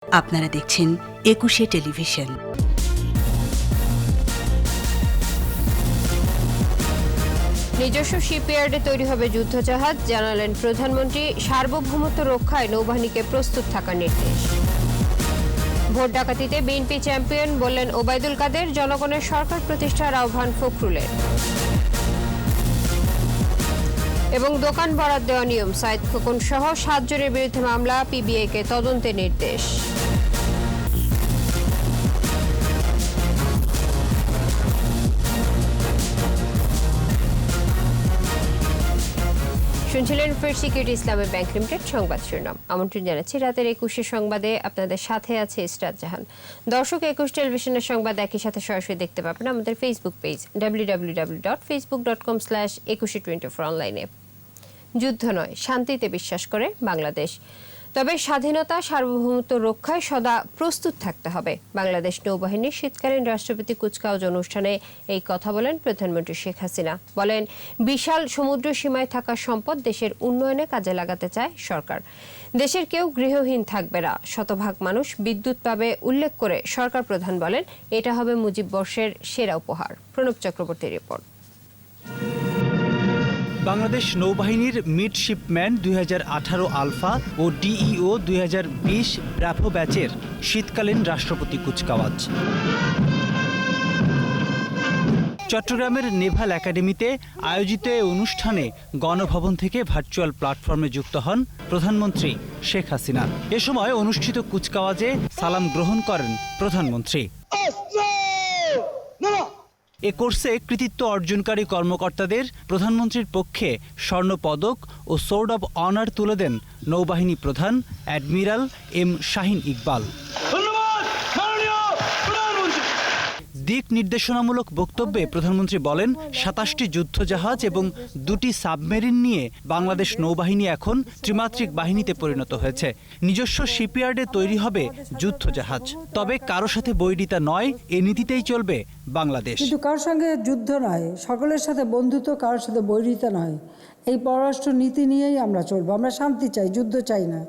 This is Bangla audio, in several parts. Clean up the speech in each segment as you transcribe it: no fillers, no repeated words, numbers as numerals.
আপনারা দেখছেন একুশে টেলিভিশন। নিজস্ব শিপইয়ার্ডে তৈরি হবে যুদ্ধজাহাজ, জানালেন প্রধানমন্ত্রী। সার্বভৌমত্ব রক্ষায় নৌবাহিনীকে প্রস্তুত থাকার নির্দেশ। ভোট ডাকাতিতে বিএনপি চ্যাম্পিয়ন, বললেন ওবায়দুল কাদের। জনগণের সরকার প্রতিষ্ঠার আহ্বান ফখরুলের। এবং দোকান বরাদ্দ দেওয়া নিয়ম, সাইদ খোকন সহ 7 জনের বিরুদ্ধে মামলা, পিবিআইকে তদন্তের নির্দেশ। শুনছিলেন ফার্স্ট সিকিউরিটি ইসলামী ব্যাংক লিমিটেড সংবাদ শিরোনাম। আমন্ত্রণ জানাচ্ছি রাতের 21 সংবাদে। আপনাদের সাথে আছে ইসরাত জাহান। দর্শক, 21 টেলিভিশনের সংবাদ একই সাথে সরাসরি দেখতে পাবেন আমাদের ফেসবুক পেজ www.facebook.com/2124 অনলাইনে। যুদ্ধ নয়, শান্তিতে বিশ্বাস করে বাংলাদেশ। তবে স্বাধীনতা সার্বভৌমত্ব রক্ষায় সদা প্রস্তুত থাকতে হবে। বাংলাদেশ নৌবাহিনীর শীতকালীন রাষ্ট্রপতি কুচকাওয়াজ অনুষ্ঠানে এই কথা বলেন প্রধানমন্ত্রী শেখ হাসিনা। বলেন, বিশাল সমুদ্র সীমায় থাকা সম্পদ দেশের উন্নয়নে কাজে লাগাতে চায় সরকার। দেশের কেউ গৃহহীন থাকবে না, শতভাগ মানুষ বিদ্যুৎ পাবে উল্লেখ করে সরকার প্রধান বলেন, এটা হবে মুজিব বর্ষের সেরা উপহার। প্রণব চক্রবর্তীর রিপোর্ট। বাংলাদেশ নৌবাহিনীর মিডশিপম্যান 2018 আলফা ও ডিইও 2020 ব্র্যাভো ব্যাচের শীতকালীন রাষ্ট্রপতি কুচকাওয়াজ চট্টগ্রামের নেভাল একাডেমিতে আয়োজিত এই অনুষ্ঠানে গণভবন থেকে ভার্চুয়াল প্ল্যাটফর্মে যুক্ত হন প্রধানমন্ত্রী শেখ হাসিনা। এ সময় অনুষ্ঠিত কুচকাওয়াজে সালাম গ্রহণ করেন প্রধানমন্ত্রী। এ কোর্সে কৃতিত্ব অর্জনকারী কর্মকর্তাদের প্রধানমন্ত্রীর পক্ষে স্বর্ণপদক ও সোর্ড অব অনার তুলে দেন নৌবাহিনী প্রধান অ্যাডমিরাল এম শাহিন ইকবাল। দিক নির্দেশনামূলক বক্তব্যে প্রধানমন্ত্রী বলেন, 27টি যুদ্ধজাহাজ এবং 2টি সাবমেরিন নিয়ে বাংলাদেশ নৌবাহিনী এখন ত্রিমাত্রিক বাহিনীতে পরিণত হয়েছে। নিজস্ব শিপইয়ার্ডে তৈরি হবে যুদ্ধজাহাজ। তবে কারো সাথে বৈরিতা নয়, এ নীতিতেই চলবে বাংলাদেশ। কিন্তু কারোর সঙ্গে যুদ্ধ নয়, সকলের সাথে বন্ধুত্ব, কারোর সাথে বৈরিতা নয়। এই পররাষ্ট্র নীতি নিয়েই আমরা চলবো। আমরা শান্তি চাই, যুদ্ধ চাই না।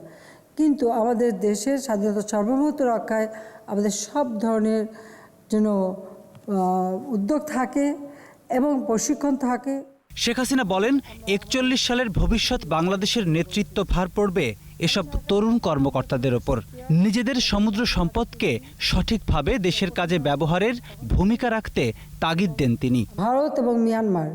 কিন্তু আমাদের দেশের স্বাধীনতা সার্বভৌমত্ব রক্ষায় আমাদের সব ধরনের যেন উদ্যোগ থাকে এবং প্রশিক্ষণ থাকে। শেখ হাসিনা বলেন, 41 সালের ভবিষ্যৎ বাংলাদেশের নেতৃত্ব ভার পড়বে এসব তরুণ কর্মকর্তাদের ওপর। নিজেদের সমুদ্র সম্পদকে সঠিকভাবে দেশের কাজে ব্যবহারের ভূমিকা রাখতে তাগিদ দেন তিনি। ভারত এবং মিয়ানমার,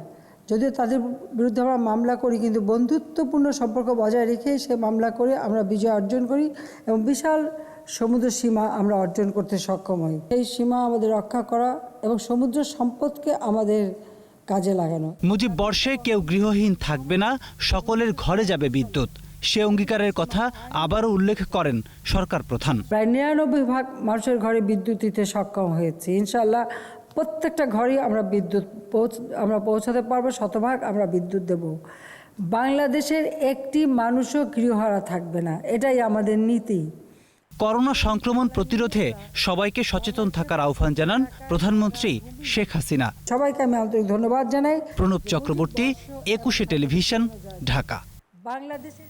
যদিও তাদের বিরুদ্ধে আমরা মামলা করি, কিন্তু বন্ধুত্বপূর্ণ সম্পর্ক বজায় রেখে সে মামলা করে আমরা বিজয় অর্জন করি এবং বিশাল সমুদ্র সীমা আমরা অর্জন করতে সক্ষম হই। এই সীমা আমাদের রক্ষা করা এবং সমুদ্র সম্পদকে আমাদের কাজে লাগানো। মুজিব বর্ষে কেউ গৃহহীন থাকবে না, সকলের ঘরে যাবে বিদ্যুৎ। সে অঙ্গীকারের কথা আবারও উল্লেখ করেন সরকার প্রধান। প্রায় 99% মানুষের ঘরে বিদ্যুৎ দিতে সক্ষম হয়েছে। ইনশাআল্লাহ প্রত্যেকটা ঘরেই আমরা বিদ্যুৎ পৌঁছাতে পারবো, শতভাগ আমরা বিদ্যুৎ দেব। বাংলাদেশের একটি মানুষও গৃহহারা থাকবে না, এটাই আমাদের নীতি। করোনা সংক্রমণ প্রতিরোধে সবাইকে সচেতন থাকার আহ্বান জানান প্রধানমন্ত্রী শেখ হাসিনা। সবাইকে আমি আন্তরিক ধন্যবাদ জানাই। প্রণব চক্রবর্তী, 21 টেলিভিশন, ঢাকা। বাংলাদেশের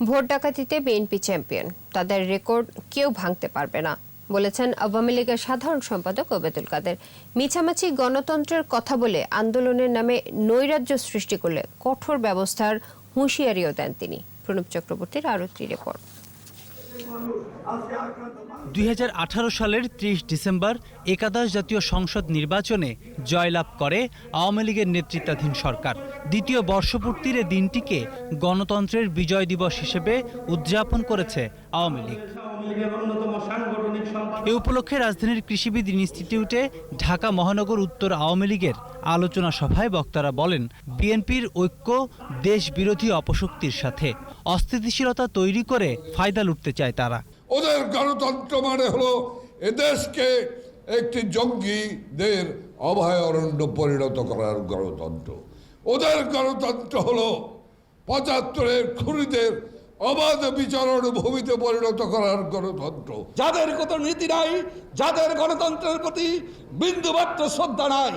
ভোট ডাকাতিতে বিএনপি চ্যাম্পিয়ন, তাদের রেকর্ড কেউ ভাঙতে পারবে না, বলেছেন আওয়ামী লীগের সাধারণ সম্পাদক ওবায়দুল কাদের। মিছামাছি গণতন্ত্রের কথা বলে আন্দোলনের নামে নৈরাজ্য সৃষ্টি করলে কঠোর ব্যবস্থার হুঁশিয়ারিও দেন তিনি। প্রণব চক্রবর্তীর আরও একটি রিপোর্ট। 2018 সালের 30 ডিসেম্বর একাদশ জাতীয় সংসদ নির্বাচনে জয়লাভ করে আওয়ামী লীগের নেতৃত্বাধীন সরকার। দ্বিতীয় বর্ষপূর্তির এই দিনটিকে গণতন্ত্রের বিজয় দিবস হিসেবে উদযাপন করেছে আওয়ামী লীগ। এ উপলক্ষে রাজধানীর কৃষিবিদ ইনস্টিটিউটে ঢাকা মহানগর উত্তর আওয়ামী লীগের আলোচনা সভায় বক্তারা বলেন, বিএনপির ঐক্য দেশ বিরোধী অপশক্তির সাথে অস্থিতিশীলতা তৈরি করে ফায়দা লুটতে চায় তারা। ওদের গণতন্ত্র মানে হলো এদেশকে একটি জঙ্গিদের অভয়ারণ্য পরিণত করার গণতন্ত্র। ওদের গণতন্ত্র হলো 75-এর খুনিদের অবাধ বিচরণ ভূমিতে পরিণত করার গণতন্ত্র। যাদের কোনো নীতি নাই, যাদের গণতন্ত্রের প্রতি বিন্দুমাত্র শ্রদ্ধা নাই,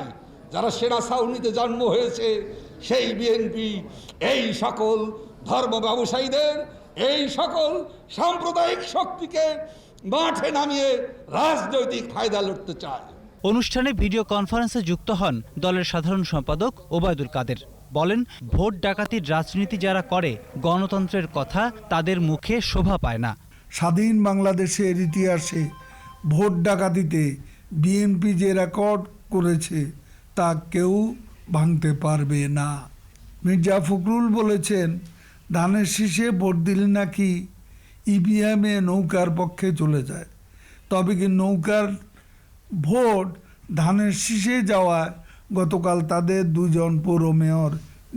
যারা সেনা ছাউনিতে জন্ম হয়েছে, সেই বিএনপি এই সকল ধর্ম ব্যবসায়ীদের, এই সকল সাম্প্রদায়িক শক্তিকে মাঠে নামিয়ে রাজনৈতিক ফায়দা লুটতে চায়। অনুষ্ঠানে ভিডিও কনফারেন্সে যুক্ত হন দলের সাধারণ সম্পাদক ওবায়দুল কাদের। বলেন, ভোট ডাকাতির রাজনীতি যারা করে গণতন্ত্রের কথা তাদের মুখে শোভা পায় না। স্বাধীন বাংলাদেশের ইতিহাসে ভোট ডাকাতিতে বিএনপি যে রেকর্ড করেছে তা কেউ ভাঙতে পারবে না। মির্জা ফখরুল বলেছেন, ধানের শীষে ভোট দিলে নাকি ইভিএমে নৌকার পক্ষে চলে যায়, তবে কি নৌকার ভোট ধানের শীষে যাওয়ায় গতকাল তাদের 2 জন পৌর মেয়র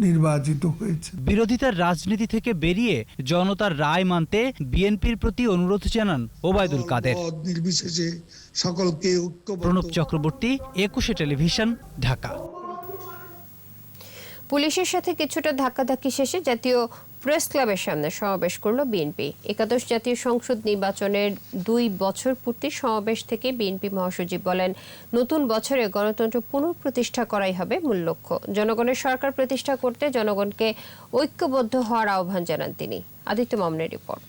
নির্বাচিত হয়েছে। বিরোধিতার রাজনীতি থেকে বেরিয়ে জনতার রায় মানতে বিএনপির প্রতি অনুরোধ জানান ওবায়দুল কাদের। নির্বিশেষে সকলকে প্রণব চক্রবর্তী, 21 টেলিভিশন, ঢাকা। পুলিশের সাথে কিছুটা ধাক্কাধাক্কি শেষে জাতীয় প্রেস ক্লাবের সামনে সমাবেশ করল বিএনপি। 11 জাতীয় সংসদ নির্বাচনের 2 বছর পূর্তি সমাবেশ থেকে বিএনপি মহাসচিব বলেন, নতুন বছরে গণতন্ত্র পুনঃপ্রতিষ্ঠা করাই হবে মূল লক্ষ্য। জনগণের সরকার প্রতিষ্ঠা করতে জনগণকে ঐক্যবদ্ধ হওয়ার আহ্বান জানান তিনি। আদিত্য মামুনের রিপোর্ট।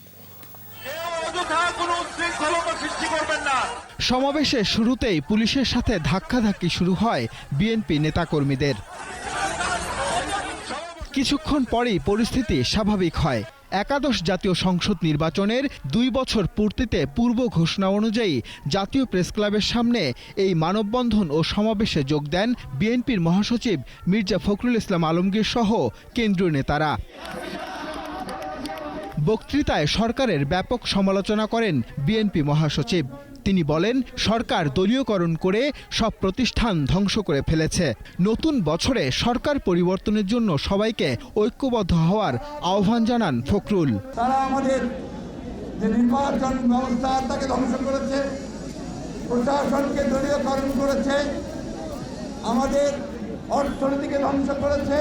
সমাবেশের শুরুতেই পুলিশের সাথে ধাক্কাধাক্কি শুরু হয় বিএনপি নেতাকর্মীদের। কিছুক্ষণ পরেই পরিস্থিতি স্বাভাবিক হয়। 11 জাতীয় সংসদ নির্বাচনের 2 বছর পূর্তিতে পূর্ব ঘোষণা অনুযায়ী জাতীয় প্রেস ক্লাবের সামনে এই মানববন্ধন ও সমাবেশে যোগ দেন বিএনপির মহাসচিব মির্জা ফখরুল ইসলাম আলমগীর সহ কেন্দ্রীয় নেতারা। বক্তৃতায় সরকারের ব্যাপক সমালোচনা করেন বিএনপি মহাসচিব। তিনি বলেন, সরকার দলীয়করণ করে সব প্রতিষ্ঠান ধ্বংস করে ফেলেছে। নতুন বছরে সরকার পরিবর্তনের জন্য সবাইকে ঐক্যবদ্ধ হওয়ার আহ্বান জানান ফখরুল। তারা আমাদের যে নির্বাচন ব্যবস্থা তাকে ধ্বংস করেছে, প্রশাসনকে দলীয়করণ করেছে, আমাদের অর্থনীতিকে ধ্বংস করেছে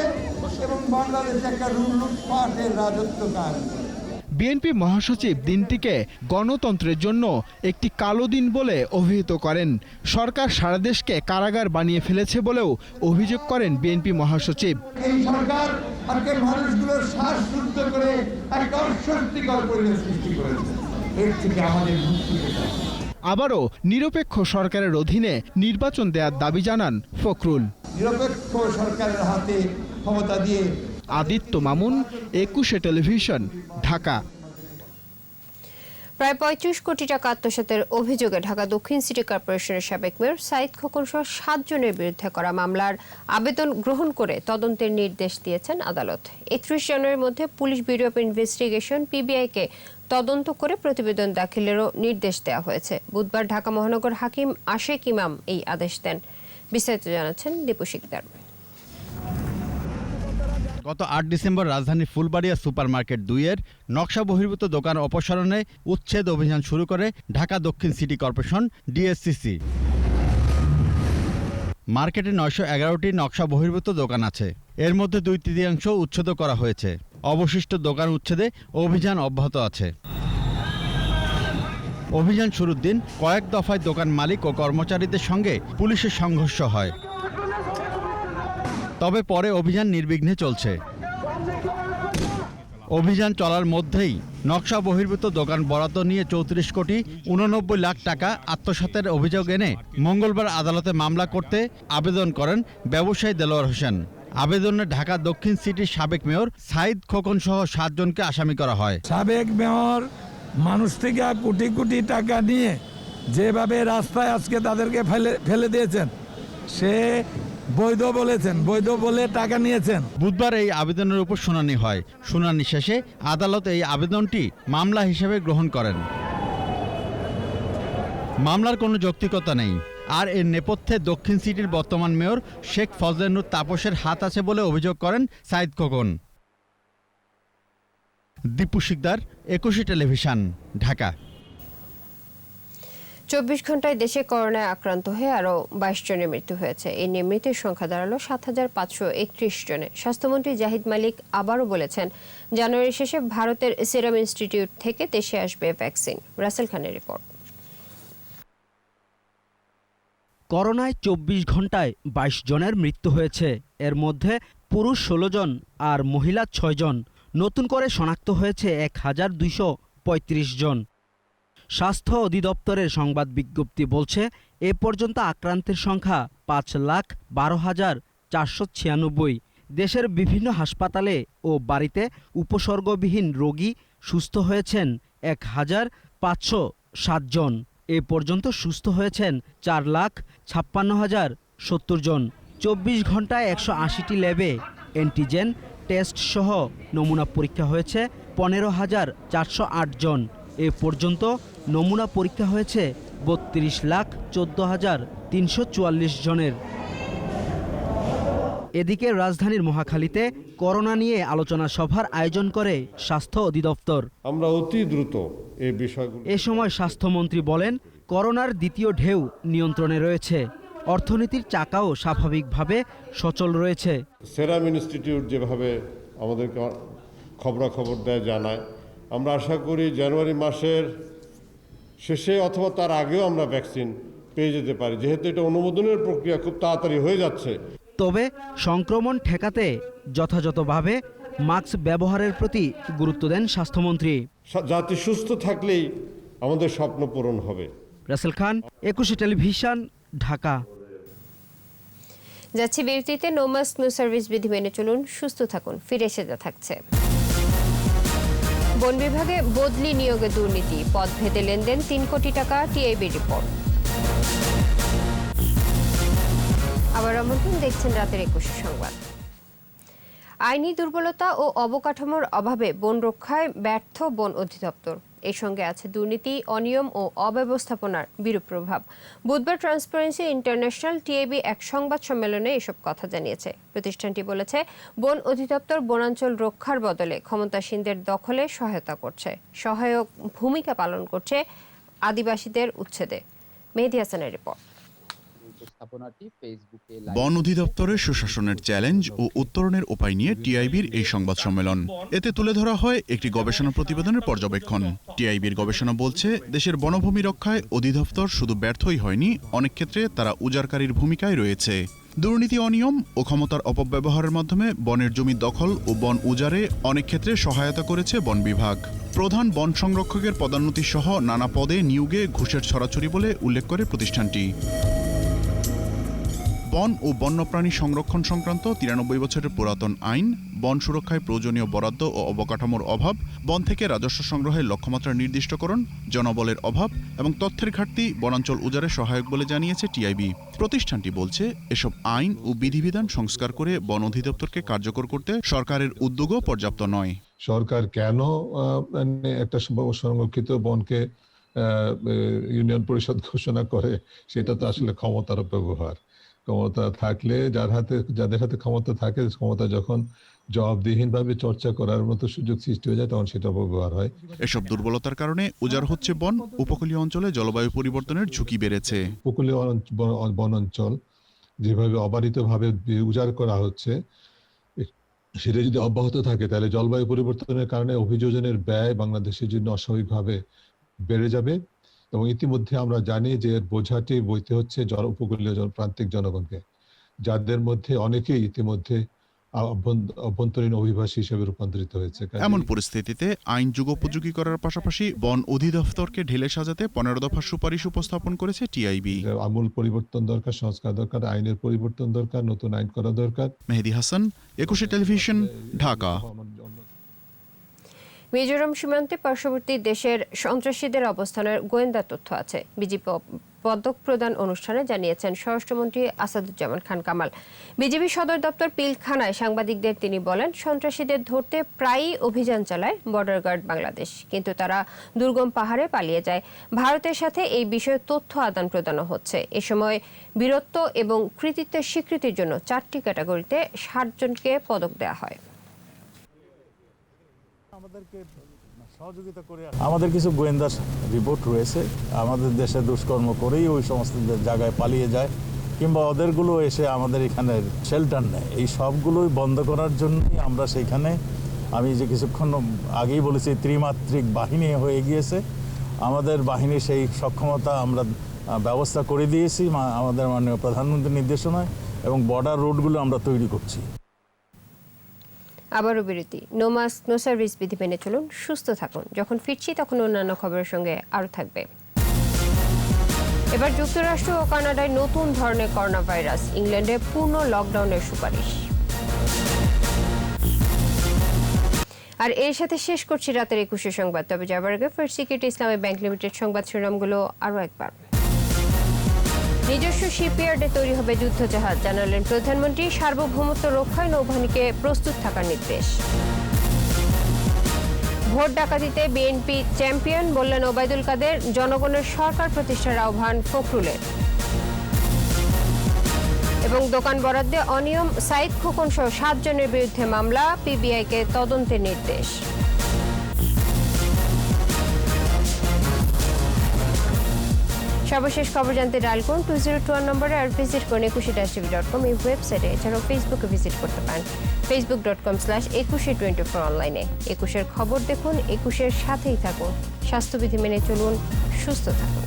এবং বাংলাদেশে একটা লুটপাটের রাজত্ব কায়েম করেছে। বিএনপি মহাসচিব দিনটিকে গণতন্ত্রের জন্য একটি কালো দিন বলে অভিহিত করেন। সরকার সারা দেশকে কারাগার বানিয়ে ফেলেছে বলেও অভিযোগ করেন বিএনপি মহাসচিব। এই সরকার আজকে মানুষগুলোর শ্বাসরুদ্ধ করে একটা অস্বস্তিকর পরিবেশ সৃষ্টি করেছে। এর থেকে আমাদের মুক্তি পেতে হবে। আবারও নিরপেক্ষ সরকারের অধীনে নির্বাচন দেওয়ার দাবি জানান ফখরুল। নিরপেক্ষ সরকারের হাতে ক্ষমতা দিয়ে। আদিত্য মামুন, 21 টেলিভিশন, ঢাকা। প্রায় 35 কোটি টাকা আত্মসাতের অভিযোগে ঢাকা দক্ষিণ সিটি কর্পোরেশনের সাবেক মেয়র সাঈদ খোকন সহ 7 জনের বিরুদ্ধে করা মামলার আবেদন গ্রহণ করে তদন্তের নির্দেশ দিয়েছেন আদালত। 31 জানুয়ারির মধ্যে পুলিশ ব্যুরো অব ইনভেস্টিগেশন পিবিআইকে তদন্ত করে প্রতিবেদন দাখিলেরও নির্দেশ দেওয়া হয়েছে। বুধবার ঢাকা মহানগর হাকিম আশেক ইমাম এই আদেশ দেন। বিস্তারিত জানাচ্ছেন দীপু শিকদার। গত 8 ডিসেম্বর রাজধানীর ফুলবাড়িয়া সুপারমার্কেট 2-এর নকশা বহির্ভূত দোকান অপসারণে উচ্ছেদ অভিযান শুরু করে ঢাকা দক্ষিণ সিটি কর্পোরেশন ডিএসসিসি। মার্কেটে 911টি নকশা বহির্ভূত দোকান আছে। এর মধ্যে 2/3 উচ্ছেদ করা হয়েছে। অবশিষ্ট দোকান উচ্ছেদে অভিযান অব্যাহত আছে। অভিযান শুরুর দিন কয়েক দফায় দোকান মালিক ও কর্মচারীদের সঙ্গে পুলিশের সংঘর্ষ হয়। তবে পরে অভিযান নির্বিঘ্নে চলছে। অভিযান চলার মধ্যেই নকশা বহির্ভূত দোকান বরাদ্দ নিয়ে 34 কোটি 89 লাখ টাকা আত্মসাতের অভিযোগ এনে মঙ্গলবার আদালতে মামলা করতে আবেদন করেন ব্যবসায়ী দেলোয়ার হোসেন। আবেদনে ঢাকা দক্ষিণ সিটির সাবেক মেয়র সাঈদ খোকন সহ 7 জনকে আসামি করা হয়। সাবেক মেয়র মানুষ থেকে কোটি কোটি টাকা নিয়ে যেভাবে রাস্তায় আজকে তাদেরকে ফেলে দিয়েছেন, সে বৈধ বলেছেন, বৈধ বলে টাকা নিয়েছেন। বুধবার এই আবেদনের উপর শুনানি হয়। শুনানি শেষে আদালত এই আবেদনটি মামলা হিসেবে গ্রহণ করেন। মামলার কোনো যৌক্তিকতা নেই। আর এর নেপথ্যে দক্ষিণ সিটির বর্তমান মেয়র শেখ ফজলেনুর তাপসের হাত আছে বলে অভিযোগ করেন সাঈদ খোকন। দীপু শিকদার, 21 টেলিভিশন, ঢাকা। 24 ঘন্টায় দেশে করোনায় আক্রান্ত হয়ে আরও 22 জনের মৃত্যু হয়েছে। এই নিয়ে মৃতের সংখ্যা দাঁড়ালো 7,531 জনে। স্বাস্থ্যমন্ত্রী জাহিদ মালিক আবারও বলেছেন, জানুয়ারি শেষে ভারতের সিরাম ইনস্টিটিউট থেকে দেশে আসবে ভ্যাকসিন। রাসেল খানের রিপোর্ট। করোনায় 24 ঘন্টায় 22 জনের মৃত্যু হয়েছে। এর মধ্যে পুরুষ 16 জন আর মহিলা 6 জন। নতুন করে শনাক্ত হয়েছে 1,235 জন। স্বাস্থ্য অধিদপ্তরের সংবাদ বিজ্ঞপ্তি বলছে, এ পর্যন্ত আক্রান্তের সংখ্যা 5,12,496। দেশের বিভিন্ন হাসপাতালে ও বাড়িতে উপসর্গবিহীন রোগী সুস্থ হয়েছেন 1,507 জন। এ পর্যন্ত সুস্থ হয়েছেন 4,56,070 জন। 24 ঘন্টায় 180টি ল্যাবে অ্যান্টিজেন টেস্ট সহ নমুনা পরীক্ষা হয়েছে 15,408 জন। এ পর্যন্ত নমুনা পরীক্ষা হয়েছে 32,14,344 জনের। এদিকে রাজধানীর মহাখালীতে করোনা নিয়ে আলোচনা সভার আয়োজন করে স্বাস্থ্য অধিদপ্তর। আমরা অতি দ্রুত এই বিষয়গুলো। এ সময় স্বাস্থ্যমন্ত্রী বলেন, করোনার দ্বিতীয় ঢেউ নিয়ন্ত্রণে রয়েছে, অর্থনীতির চাকাও স্বাভাবিকভাবে সচল রয়েছে। সেরাম ইনস্টিটিউট যেভাবে আমাদেরকে খবরাখবর দেয়, জানায়, আমরা আশা করি জানুয়ারি মাসের শেষে অথবা তার আগেও আমরা ভ্যাকসিন পেয়ে যেতে পারি, যেহেতু এটা অনুমোদনের প্রক্রিয়া খুব তাড়াতাড়ি হয়ে যাচ্ছে। তবে সংক্রমণ ঠেকাতে যথাযথভাবে মাস্ক ব্যবহারের প্রতি গুরুত্ব দেন স্বাস্থ্যমন্ত্রী। জাতি সুস্থ থাকলেই আমাদের স্বপ্ন পূরণ হবে। রাসেল খান, 21 টেলিভিশন, ঢাকা। যাচ্ছি বিরতিতে। নো মাস্ক নো সার্ভিস বিধি মেনে চলুন, সুস্থ থাকুন। ফিরে এসে যা থাকছে। বন বিভাগে বদলি নিয়োগে দুর্নীতি, পদ ভেদে লেনদেন 3 কোটি টাকা, টিআইবি রিপোর্ট। আবার আমন্ত্রণ, দেখছেন রাতের 21 সংবাদ। আইনি দুর্বলতা ও অবকাঠামোর অভাবে বন রক্ষায় ব্যর্থ বন অধিদপ্তর। এর সঙ্গে আছে দুর্নীতি, অনিয়ম ও অব্যবস্থাপনার বিরূপ প্রভাব। বুধবার ট্রান্সপারেন্সি ইন্টারন্যাশনাল টিআইবি এক সংবাদ সম্মেলনে এসব কথা জানিয়েছে। প্রতিষ্ঠানটি বলেছে, বন অধিদপ্তর বনাঞ্চল রক্ষার বদলে ক্ষমতাসীনদের দখলে সহায়তা করছে, সহায়ক ভূমিকা পালন করছে আদিবাসীদের উচ্ছেদে। মেহেদী হাসানের রিপোর্ট। বন অধিদপ্তরের সুশাসনের চ্যালেঞ্জ ও উত্তরণের উপায় নিয়ে টিআইবির এই সংবাদ সম্মেলন। এতে তুলে ধরা হয় একটি গবেষণা প্রতিবেদনের পর্যবেক্ষণ। টিআইবির গবেষণা বলছে, দেশের বনভূমি রক্ষায় অধিদপ্তর শুধু ব্যর্থই হয়নি, অনেক ক্ষেত্রে তারা উজাড়কারীর ভূমিকায় রয়েছে। দুর্নীতি, অনিয়ম ও ক্ষমতার অপব্যবহারের মাধ্যমে বনের জমি দখল ও বন উজাড়ে অনেক ক্ষেত্রে সহায়তা করেছে বন বিভাগ। প্রধান বন সংরক্ষকের পদোন্নতি সহ নানা পদে নিয়োগে ঘুষের ছড়াছড়ি বলে উল্লেখ করে প্রতিষ্ঠানটি। বন ও বন্যপ্রাণী সংরক্ষণ সংক্রান্ত 93 বছরের পুরাতন আইন, বন সুরক্ষায় প্রয়োজনীয় বরাদ্দ ও অবকাঠামোর অভাব, বন থেকে রাজস্ব সংগ্রহের লক্ষ্যমাত্রা নির্দিষ্টকরণ, জনবলের অভাব এবং তথ্যের ঘাটতি বনাঞ্চল উজাড়ে সহায়ক বলে জানিয়েছে টিআইবি। প্রতিষ্ঠানটি বলছে, এসব আইন ও বিধিবিধান সংস্কার করে বন অধিদপ্তরকে কার্যকর করতে সরকারের উদ্যোগও পর্যাপ্ত নয়। সরকার কেন একটা সংরক্ষিত বনকে ইউনিয়ন পরিষদ ঘোষণা করে, সেটা তো আসলে ক্ষমতার অপব্যবহার। ক্ষমতা থাকলে যাদের হাতে ক্ষমতা থাকে, ক্ষমতা যখন জবাবদিহিনভাবে চর্চা করার মতো সুযোগ সৃষ্টি হয়ে যায়, তখন সেটা অপব্যবহার হয়। এসব দুর্বলতার কারণে উজাড় হচ্ছে বন, উপকূলীয় অঞ্চলে জলবায়ু পরিবর্তনের ঝুঁকি বেড়েছে। উপকূলীয় বনাঞ্চল যেভাবে অবারিতভাবে উজাড় করা হচ্ছে, সেটা যদি অব্যাহত থাকে, তাহলে জলবায়ু পরিবর্তনের কারণে অভিযোজনের ব্যয় বাংলাদেশের জন্য অস্বাভাবিকভাবে বেড়ে যাবে। এবং ইতিমধ্যে আমরা জানি যে এর বোঝাটি বইতে হচ্ছে উপকূলীয় প্রান্তিক জনগণকে, যাদের মধ্যে অনেকেই ইতিমধ্যে অভ্যন্তরীণ অভিবাসী হিসেবে রূপান্তরিত হয়েছে। এমন পরিস্থিতিতে আইন যুগোপযোগী করার পাশাপাশি বন অধিদপ্তরকে ঢেলে সাজাতে 15 দফা সুপারিশ উপস্থাপন করেছে টিআইবি। আমূল পরিবর্তন দরকার, সংস্কার দরকার, আইনের পরিবর্তন দরকার, নতুন আইন করা দরকার। মেহেদী হাসান, 21 টেলিভিশন, ঢাকা। মিজোরাম সীমান্তে পার্শ্ববর্তী দেশের সন্ত্রাসীদের অবস্থানের গোয়েন্দা তথ্য আছে। বিজেপি পদক প্রদান অনুষ্ঠানে জানিয়েছেন স্বরাষ্ট্রমন্ত্রী আসাদুজ্জামান খান কামাল। বিজেপি সদর দপ্তর পিলখানায় সাংবাদিকদের তিনি বলেন, সন্ত্রাসীদের ধরতে প্রায়ই অভিযান চালায় বর্ডার গার্ড বাংলাদেশ, কিন্তু তারা দুর্গম পাহাড়ে পালিয়ে যায়। ভারতের সাথে এই বিষয়ে তথ্য আদান প্রদানও হচ্ছে। এ সময় বীরত্ব এবং কৃতিত্বের স্বীকৃতির জন্য 4টি ক্যাটাগরিতে 60 জনকে পদক দেওয়া হয়। আমাদের কিছু গোয়েন্দা রিপোর্ট রয়েছে, আমাদের দেশে দুষ্কর্ম করেই ওই সমস্ত জায়গায় পালিয়ে যায়, কিংবা ওদেরগুলো এসে আমাদের এখানে শেল্টার নেয়। এই সবগুলোই বন্ধ করার জন্যই আমরা সেইখানে, আমি যে কিছুক্ষণ আগেই বলেছি, ত্রিমাত্রিক বাহিনী হয়ে গিয়েছে। আমাদের বাহিনীর সেই সক্ষমতা আমরা ব্যবস্থা করে দিয়েছি আমাদের মাননীয় প্রধানমন্ত্রীর নির্দেশনায়, এবং বর্ডার রোডগুলো আমরা তৈরি করছি। আবারও বিরতি। নো মাস্ক নো সার্ভিস বিধি মেনে চলুন, সুস্থ থাকুন। যখন ফিরছি তখন অন্যান্য খবরের সঙ্গে আরও থাকবে। এবার যুক্তরাষ্ট্র ও কানাডায় নতুন ধরনের করোনা ভাইরাস, ইংল্যান্ডে পূর্ণ লকডাউনের সুপারিশ। আর এর সাথে শেষ করছি রাতের 21 সংবাদ। তবে যাবার আগে ফার্স্ট সিকিউরিটি ইসলামী ব্যাংক লিমিটেড সংবাদ শিরোনামগুলো আরও একবার। নিজস্ব শিপইয়ার্ডে তৈরি হবে যুদ্ধজাহাজ, জানালেন প্রধানমন্ত্রী। সার্বভৌমত্ব রক্ষায় নৌবাহিনীকে প্রস্তুত থাকার নির্দেশ। ভোট ডাকাতিতে বিএনপি চ্যাম্পিয়ন, বললেন ওবায়দুল কাদের। জনগণের সরকার প্রতিষ্ঠার আহ্বান ফখরুলের। এবং দোকান বরাদ্দে অনিয়ম, সাইদ খোকন সহ 7 জনের বিরুদ্ধে মামলা, পিবিআইকে তদন্তের নির্দেশ। সর্বশেষ খবর জানতে ডায়াল করুন 2021 নম্বরে, আর ভিজিট করুন 21-tv.com এই ওয়েবসাইটে। এছাড়াও ফেসবুকে ভিজিট করতে পারেন facebook.com/2124 অনলাইনে। 21-এর খবর দেখুন, 21-এর সাথেই থাকুন। স্বাস্থ্যবিধি মেনে চলুন, সুস্থ থাকুন।